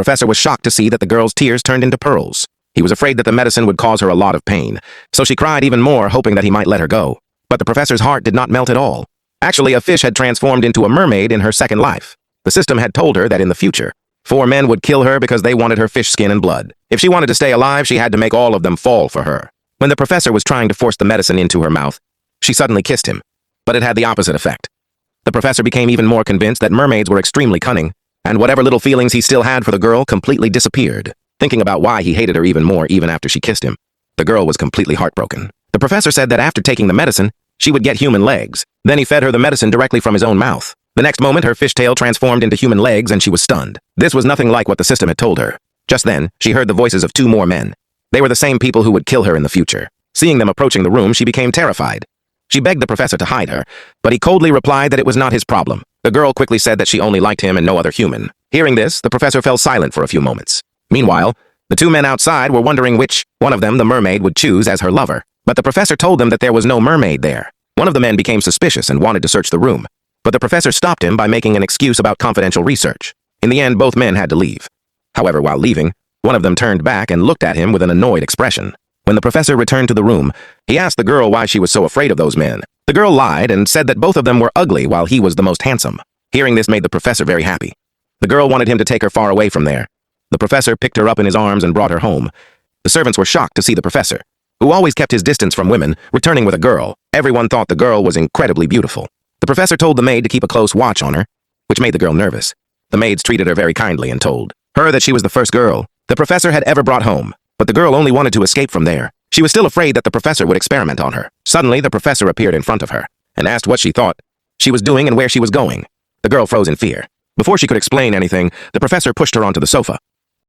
professor was shocked to see that the girl's tears turned into pearls. He was afraid that the medicine would cause her a lot of pain, so she cried even more, hoping that he might let her go. But the professor's heart did not melt at all. Actually, a fish had transformed into a mermaid in her second life. The system had told her that in the future, 4 men would kill her because they wanted her fish skin and blood. If she wanted to stay alive, she had to make all of them fall for her. When the professor was trying to force the medicine into her mouth, she suddenly kissed him, but it had the opposite effect. The professor became even more convinced that mermaids were extremely cunning, and whatever little feelings he still had for the girl completely disappeared. Thinking about why he hated her even more even after she kissed him, the girl was completely heartbroken. The professor said that after taking the medicine, she would get human legs. Then he fed her the medicine directly from his own mouth. The next moment, her fishtail transformed into human legs and she was stunned. This was nothing like what the system had told her. Just then, she heard the voices of 2 more men. They were the same people who would kill her in the future. Seeing them approaching the room, she became terrified. She begged the professor to hide her, but he coldly replied that it was not his problem. The girl quickly said that she only liked him and no other human. Hearing this, the professor fell silent for a few moments. Meanwhile, the 2 men outside were wondering which one of them the mermaid would choose as her lover. But the professor told them that there was no mermaid there. One of the men became suspicious and wanted to search the room, but the professor stopped him by making an excuse about confidential research. In the end, both men had to leave. However, while leaving, one of them turned back and looked at him with an annoyed expression. When the professor returned to the room, he asked the girl why she was so afraid of those men. The girl lied and said that both of them were ugly while he was the most handsome. Hearing this made the professor very happy. The girl wanted him to take her far away from there. The professor picked her up in his arms and brought her home. The servants were shocked to see the professor, who always kept his distance from women, returning with a girl. Everyone thought the girl was incredibly beautiful. The professor told the maid to keep a close watch on her, which made the girl nervous. The maids treated her very kindly and told her that she was the first girl the professor had ever brought home, but the girl only wanted to escape from there. She was still afraid that the professor would experiment on her. Suddenly, the professor appeared in front of her and asked what she thought she was doing and where she was going. The girl froze in fear. Before she could explain anything, the professor pushed her onto the sofa.